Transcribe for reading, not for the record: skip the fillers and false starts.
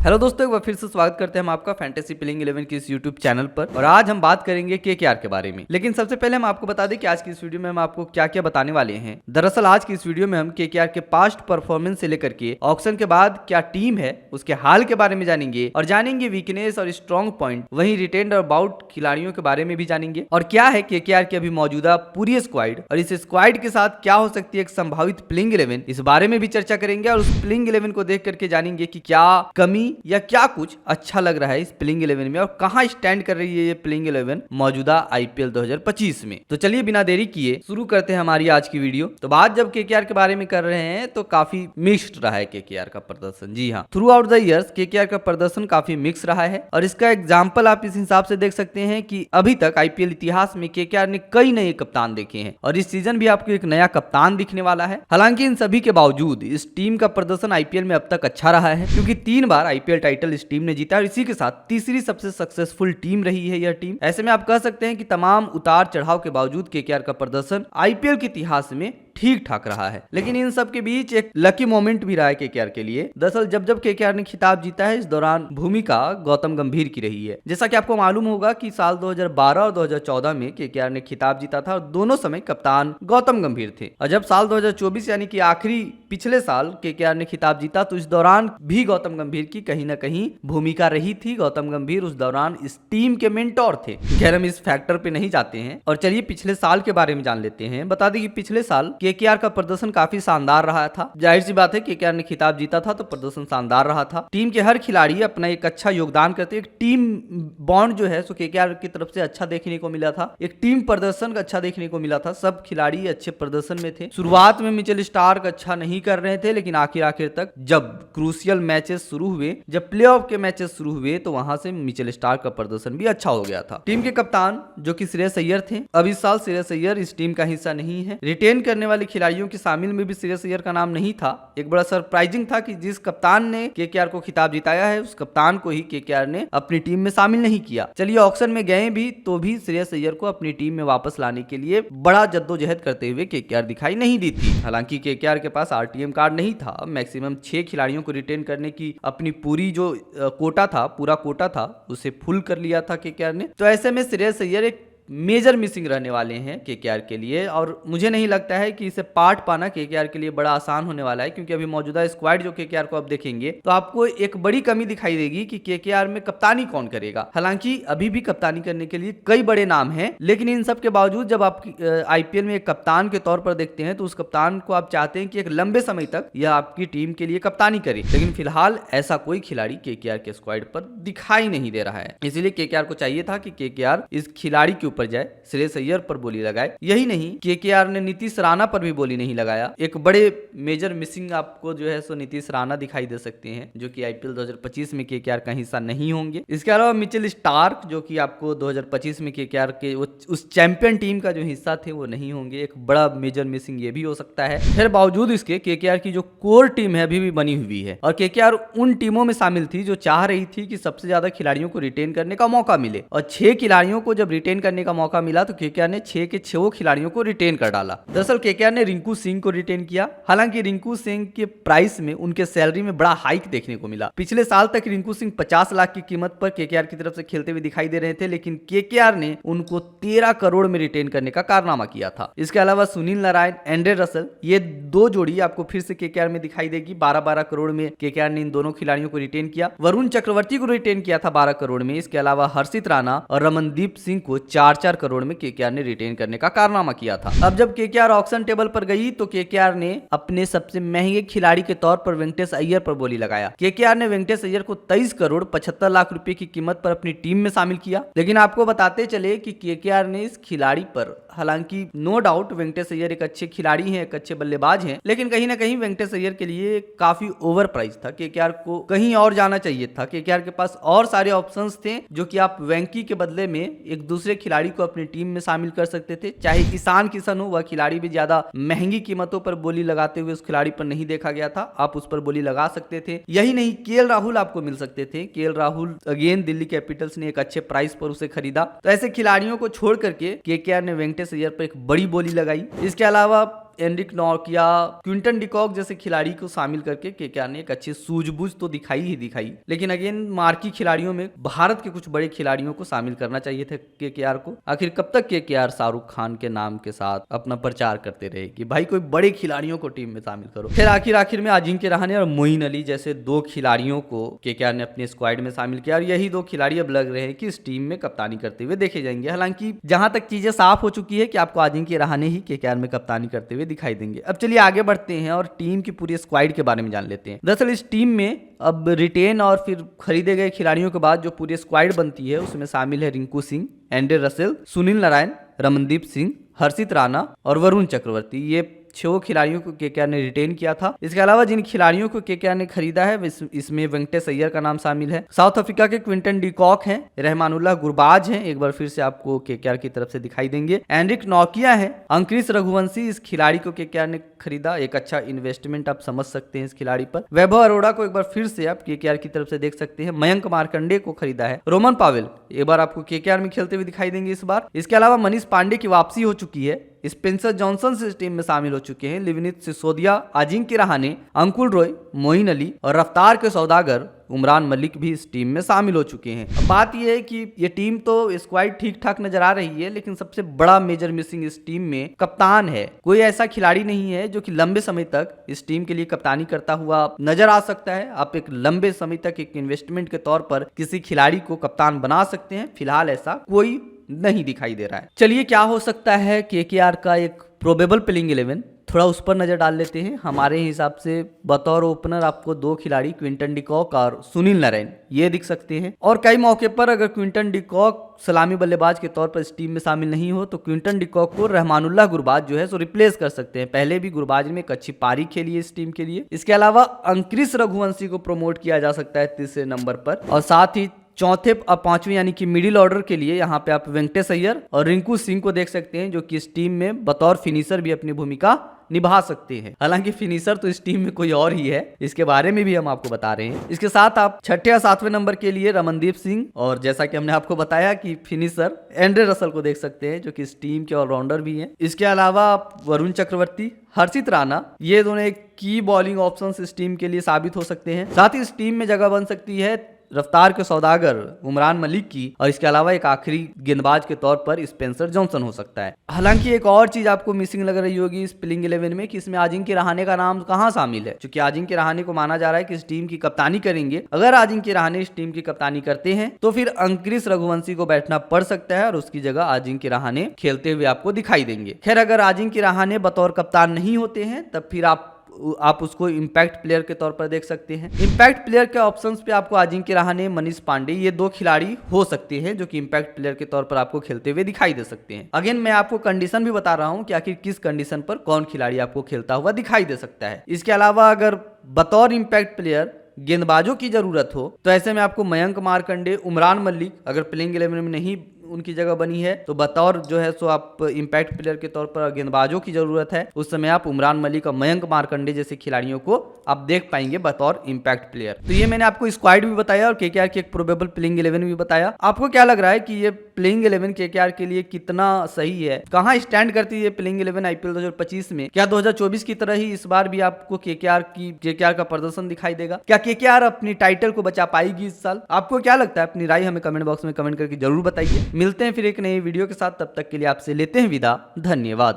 Hello दोस्तों, एक बार फिर से स्वागत करते हैं हम आपका फैंटेसी प्लेइंग 11 की इस यूट्यूब चैनल पर। और आज हम बात करेंगे केकेआर के बारे में। लेकिन सबसे पहले हम आपको बता दें कि आज की इस वीडियो में हम आपको क्या क्या बताने वाले हैं। दरअसल आज की इस वीडियो में हम केकेआर के पास्ट परफॉर्मेंस से लेकर के ऑक्शन के बाद क्या टीम है उसके हाल के बारे में जानेंगे और जानेंगे वीकनेस और स्ट्रॉन्ग पॉइंट, वहीं रिटेन्ड और बाउट खिलाड़ियों के बारे में भी जानेंगे और क्या है केकेआर की अभी मौजूदा पूरी स्क्वाड और इस स्क्वाड के साथ क्या हो सकती है एक संभावित प्लेइंग 11, इस बारे में भी चर्चा करेंगे। और उस प्लेइंग 11 को देख करके जानेंगे कि क्या कमी या क्या कुछ अच्छा लग रहा है इस प्लेइंग 11 में और कहां स्टैंड कर रही है ये प्लेइंग 11 मौजूदा आईपीएल 2025 में। तो चलिए बिना देरी किए शुरू करते हैं हमारी आज की वीडियो। तो बात जब केकेआर के बारे में कर रहे हैं तो काफी मिक्स्ड रहा है केकेआर का प्रदर्शन। जी हाँ, through out the years KKR का प्रदर्शन काफी मिक्स रहा है और इसका एग्जाम्पल आप इस हिसाब से देख सकते हैं कि अभी तक आईपीएल इतिहास में केकेआर ने कई नए कप्तान देखे हैं और इस सीजन भी आपको एक नया कप्तान दिखने वाला है। हालांकि इन सभी के बावजूद इस टीम का प्रदर्शन आईपीएल में अब तक अच्छा रहा है, क्योंकि 3 बार आईपीएल टाइटल इस टीम ने जीता और इसी के साथ तीसरी सबसे सक्सेसफुल टीम रही है यह टीम। ऐसे में आप कह सकते हैं कि तमाम उतार चढ़ाव के बावजूद केकेआर का प्रदर्शन आईपीएल के इतिहास में ठीक ठाक रहा है। लेकिन इन सब के बीच एक लकी मोमेंट भी रहा है केकेआर के लिए। दरअसल जब केकेआर ने खिताब जीता है, इस दौरान भूमिका गौतम गंभीर की रही है। जैसा कि आपको मालूम होगा कि साल 2012 और 2014 में केकेआर ने खिताब जीता था और दोनों समय कप्तान गौतम गंभीर थे। और जब साल 2024 यानी कि आखिरी पिछले साल केकेआर ने खिताब जीता तो इस दौरान भी गौतम गंभीर की कहीं ना कहीं भूमिका रही थी। गौतम गंभीर उस दौरान इस टीम के मेंटोर थे। खैर हम इस फैक्टर पे नहीं जाते हैं और चलिए पिछले साल के बारे में जान लेते हैं। बता दें कि पिछले साल केकेआर का प्रदर्शन काफी शानदार रहा था। जाहिर सी बात है केकेआर ने खिताब जीता था तो प्रदर्शन शानदार रहा था। टीम के हर खिलाड़ी अपना एक अच्छा योगदान करते, एक टीम बॉन्ड जो है सो केकेआर की तरफ से अच्छा देखने को मिला था। एक टीम प्रदर्शन अच्छा देखने को मिला था। सब खिलाड़ी अच्छे प्रदर्शन में थे। शुरुआत में मिचेल स्टार्क अच्छा नहीं कर रहे थे, लेकिन आखिर तक जब क्रूशियल मैचेस शुरू हुए, जब प्लेऑफ के मैचेस शुरू हुए तो वहां से मिचेल स्टार्क का प्रदर्शन भी अच्छा हो गया था। टीम के कप्तान जो कि श्रेयस अय्यर थे, अब इस साल श्रेयस अय्यर इस टीम का हिस्सा नहीं है। रिटेन करने वाले खिलाड़ियों की शामिल में भी श्रेयस अय्यर का नाम नहीं था। एक बड़ा सरप्राइजिंग था कि जिस कप्तान ने केकेआर को खिताब जिताया है उस कप्तान को ही केकेआर ने अपनी टीम में शामिल नहीं किया। चलिए ऑक्शन में गए भी तो भी श्रेयस अय्यर को अपनी टीम में वापस लाने के लिए बड़ा जद्दोजहद करते हुए केकेआर दिखाई नहीं दी थी। हालांकि केकेआर के पास आरटीएम कार्ड नहीं था। मैक्सिमम 6 खिलाड़ियों को रिटेन करने की अपनी पूरी जो कोटा था, पूरा कोटा था, उसे फुल कर लिया था केकेआर ने। तो ऐसे में श्रेयस अय्यर एक मेजर मिसिंग रहने वाले हैं केकेआर के लिए और मुझे नहीं लगता है कि इसे पार्ट पाना केकेआर के लिए बड़ा आसान होने वाला है, क्योंकि अभी मौजूदा स्क्वाड जो केकेआर को अब देखेंगे तो आपको एक बड़ी कमी दिखाई देगी कि केकेआर में कप्तानी कौन करेगा। हालांकि अभी भी कप्तानी करने के लिए कई बड़े नाम हैं, लेकिन इन सब के बावजूद जब आप आईपीएल में एक कप्तान के तौर पर देखते हैं तो उस कप्तान को आप चाहते हैं कि एक लंबे समय तक यह आपकी टीम के लिए कप्तानी करे। लेकिन फिलहाल ऐसा कोई खिलाड़ी केकेआर के स्क्वाड पर दिखाई नहीं दे रहा है। इसलिए केकेआर को चाहिए था कि केकेआर इस खिलाड़ी के ऊपर जाए, श्रेयस अय्यर पर बोली लगाए। यही नहीं, केकेआर ने नीतीश राणा पर भी बोली नहीं लगाया। एक बड़े मेजर मिसिंग आपको जो है सो नीतीश राणा दिखाई दे सकते हैं, जो कि आईपीएल 2025 में केकेआर का हिस्सा नहीं होंगे। इसके अलावा मिचेल स्टार्क जो कि आपको 2025 में केकेआर के उस चैंपियन टीम का जो हिस्सा थे वो नहीं होंगे। एक बड़ा मेजर मिसिंग ये भी हो सकता है। फिर बावजूद इसके केकेआर की जो कोर टीम है अभी भी बनी हुई है और केकेआर उन टीमों में शामिल थी जो चाह रही थी कि सबसे ज्यादा खिलाड़ियों को रिटेन करने का मौका मिले और 6 खिलाड़ियों को जब रिटेन करने का मौका मिला तो केकेआर ने 6 के 6 खिलाड़ियों को रिटेन कर डाला। दरअसल केकेआर ने रिंकू सिंह को रिटेन किया। हालांकि रिंकू सिंह के प्राइस में, उनके सैलरी में बड़ा हाइक देखने को मिला। पिछले साल तक रिंकू सिंह 50 लाख की कीमत पर केकेआर की तरफ से खेलते हुए दिखाई दे रहे थे, लेकिन केकेआर ने उनको 13 करोड़ में रिटेन करने का कारनामा किया था। इसके अलावा सुनील नारायण, एंड्रे रसल, ये 2 जोड़ी आपको फिर से केकेआर में दिखाई देगी। 12-12 करोड़ में केकेआर ने इन दोनों खिलाड़ियों को रिटेन किया। वरुण चक्रवर्ती को रिटेन किया था 12 करोड़ में। इसके अलावा हर्षित राणा और रमनदीप सिंह को 4-4 करोड़ में केकेआर ने रिटेन करने का कारनामा किया था। अब जब केकेआर ऑक्शन टेबल पर गई तो केकेआर ने अपने सबसे महंगे खिलाड़ी के तौर पर वेंकटेश अय्यर पर बोली लगाया। केकेआर ने वेंकटेश अय्यर को 23 करोड़ 75 लाख रुपए की कीमत पर अपनी टीम में शामिल किया। लेकिन आपको बताते चले कि केकेआर ने इस खिलाड़ी पर, हालांकि नो डाउट वेंकटेश अय्यर एक अच्छे खिलाड़ी हैं, एक अच्छे बल्लेबाज हैं, लेकिन कहीं ना कहीं वेंकटेश अय्यर के लिए काफी ओवर प्राइस था। केकेआर को कहीं और जाना चाहिए था। केकेआर के पास और सारे ऑप्शंस थे जो कि आप वेंकी के बदले में एक दूसरे खिलाड़ी को अपनी टीम में शामिल कर सकते थे। चाहे ईशान किशन हो, वह खिलाड़ी भी ज्यादा महंगी कीमतों पर बोली लगाते हुए उस खिलाड़ी पर नहीं देखा गया था। आप उस पर बोली लगा सकते थे। यही नहीं, केएल राहुल आपको मिल सकते थे। KL Rahul again Delhi Capitals ने एक अच्छे प्राइस पर उसे खरीदा। तो ऐसे खिलाड़ियों को छोड़ करके केकेआर ने वेंकटेश अय्यर पर एक बड़ी बोली लगाई। इसके अलावा एनरिक नॉकिया, क्विंटन डिकॉक जैसे खिलाड़ी को शामिल करके केकेआर ने एक अच्छी सूझबूझ तो दिखाई ही दिखाई, लेकिन अगेन मार्की खिलाड़ियों में भारत के कुछ बड़े खिलाड़ियों को शामिल करना चाहिए था केकेआर को। आखिर कब तक केकेआर शाहरुख खान के नाम के साथ अपना प्रचार करते रहे कि भाई कोई बड़े खिलाड़ियों को टीम में शामिल करो। फिर आखिर में अजिंक्य रहाणे और मोइन अली जैसे दो खिलाड़ियों को केकेआर ने अपने स्क्वाड में शामिल किया और यही दो खिलाड़ी अब लग रहे हैं कि इस टीम में कप्तानी करते हुए देखे जाएंगे। हालांकि जहां तक चीजें साफ हो चुकी है कि आपको अजिंक्य रहाणे ही केकेआर में कप्तानी करते हुए दिखाई देंगे। अब चलिए आगे बढ़ते हैं और टीम की पूरी स्क्वाड के बारे में जान लेते हैं। दरअसल इस टीम में अब रिटेन और फिर खरीदे गए खिलाड़ियों के बाद जो पूरी स्क्वाड बनती है उसमें शामिल है रिंकू सिंह, एंड्रे रसेल, सुनील नारायण, रमनदीप सिंह, हर्षित राणा और वरुण चक्रवर्ती। ये 6 खिलाड़ियों को केकेआर ने रिटेन किया था। इसके अलावा जिन खिलाड़ियों को केकेआर ने खरीदा है इसमें वेंकटेश अय्यर का नाम शामिल है, साउथ अफ्रीका के क्विंटन डिकॉक हैं, रहमानुल्लाह गुरबाज हैं, एक बार फिर से आपको केकेआर की तरफ से दिखाई देंगे, एनरिक नॉकिया हैं, अंक्रिश रघुवंशी इस खिलाड़ी को केकेआर ने खरीदा, एक अच्छा इन्वेस्टमेंट आप समझ सकते हैं इस खिलाड़ी पर। वैभव अरोड़ा को एक बार फिर से आप केकेआर की तरफ से देख सकते हैं, मयंक मार्कंडे को खरीदा है, रोमन पावेल एक बार आपको केकेआर में खेलते हुए दिखाई देंगे इस बार। इसके अलावा मनीष पांडे की वापसी हो चुकी है, स्पेंसर जॉनसन इस टीम में शामिल हो चुके हैं, लिविनित सिसोदिया, अजिंक्य रहाणे, अंकुल रॉय, मोइन अली और रफ्तार के सौदागर उमरान मलिक भी इस टीम में शामिल हो चुके हैं। अब बात यह है कि ये टीम तो स्क्वाड ठीक ठाक नजर आ रही है, लेकिन सबसे बड़ा मेजर मिसिंग इस टीम में कप्तान है। कोई ऐसा खिलाड़ी नहीं है जो कि लंबे समय तक इस टीम के लिए कप्तानी करता हुआ नजर आ सकता है। आप एक लंबे समय तक एक इन्वेस्टमेंट के तौर पर किसी खिलाड़ी को कप्तान बना सकते हैं, फिलहाल ऐसा कोई नहीं दिखाई दे रहा है। चलिए क्या हो सकता है केकेआर का एक प्रोबेबल प्लेइंग 11, थोड़ा उस पर नजर डाल लेते हैं। हमारे हिसाब से बतौर ओपनर आपको 2 खिलाड़ी क्विंटन डिकॉक और सुनील नारायण ये दिख सकते हैं, और कई मौके पर अगर क्विंटन डिकॉक सलामी बल्लेबाज के तौर पर इस टीम में शामिल नहीं हो तो क्विंटन डिकॉक को रहमानुल्लाह गुरबाज जो है सो रिप्लेस कर सकते हैं। पहले भी गुरबाज ने एक अच्छी पारी खेली है इस टीम के लिए। इसके अलावा अंक्रिश रघुवंशी को प्रमोट किया जा सकता है 3रे नंबर पर, और साथ ही चौथे और 5वें यानी कि मिडिल ऑर्डर के लिए यहाँ पे आप वेंकटेश अय्यर और रिंकू सिंह को देख सकते हैं, जो कि इस टीम में बतौर फिनिशर भी अपनी भूमिका निभा सकते हैं। हालांकि फिनिशर तो इस टीम में कोई और ही है, इसके बारे में भी हम आपको बता रहे हैं। इसके साथ आप 6ठे या 7वें नंबर के लिए रमनदीप सिंह और जैसा कि हमने आपको बताया कि फिनिशर एंड्रे रसल को देख सकते हैं, जो कि इस टीम के ऑलराउंडर भी हैं। इसके अलावा आप वरुण चक्रवर्ती, हर्षित राणा, ये दोनों एक की बॉलिंग ऑप्शन इस टीम के लिए साबित हो सकते हैं। साथ ही इस टीम में जगह बन सकती है रफ्तार के सौदागर उमरान मलिक की, और इसके अलावा एक आखिरी गेंदबाज के तौर पर स्पेंसर जॉनसन हो सकता है। हालांकि एक और चीज आपको मिसिंग लग रही होगी इस प्लेइंग 11 में कि इसमें अजिंक्य रहाणे का नाम कहां शामिल है, क्योंकि अजिंक्य रहाणे को माना जा रहा है कि इस टीम की कप्तानी करेंगे। अगर अजिंक्य रहाणे इस टीम की कप्तानी करते हैं तो फिर अंक्रिश रघुवंशी को बैठना पड़ सकता है और उसकी जगह अजिंक्य रहाणे खेलते हुए आपको दिखाई देंगे। खैर अगर अजिंक्य रहाणे बतौर कप्तान नहीं होते हैं तब फिर आप उसको इम्पैक्ट प्लेयर के तौर पर देख सकते हैं। इम्पैक्ट प्लेयर के ऑप्शंस पे आपको अजिंक्य रहाणे, मनीष पांडे ये 2 खिलाड़ी हो सकते हैं जो कि इम्पैक्ट प्लेयर के तौर पर आपको खेलते हुए दिखाई दे सकते हैं। अगेन मैं आपको कंडीशन भी बता रहा हूं कि आखिर किस कंडीशन पर कौन खिलाड़ी आपको खेलता हुआ दिखाई दे सकता है। इसके अलावा अगर बतौर इम्पैक्ट प्लेयर गेंदबाजों की जरूरत हो तो ऐसे में आपको मयंक मार्कंडे, उमरान मलिक अगर प्लेइंग 11 में नहीं उनकी जगह बनी है तो बतौर जो है सो आप इम्पैक्ट प्लेयर के तौर पर गेंदबाजों की जरूरत है, उस समय आप उमरान मलिक और मयंक मार्कंडे जैसे खिलाड़ियों को आप देख पाएंगे बतौर इम्पैक्ट प्लेयर। तो ये मैंने आपको स्क्वाड भी बताया और केकेआर की एक प्रोबेबल प्लेइंग 11 भी बताया। आपको क्या लग रहा है कि ये प्लेइंग 11 केकेआर के लिए कितना सही है, कहां स्टैंड करती है प्लेइंग 11 आईपीएल 2025 में? क्या 2024 की तरह ही इस बार भी आपको केकेआर का प्रदर्शन दिखाई देगा? क्या केकेआर अपनी टाइटल को बचा पाएगी इस साल? आपको क्या लगता है? अपनी राय हमें कमेंट बॉक्स में कमेंट करके जरूर बताइए। मिलते हैं फिर एक नई वीडियो के साथ, तब तक के लिए आपसे लेते हैं विदा। धन्यवाद।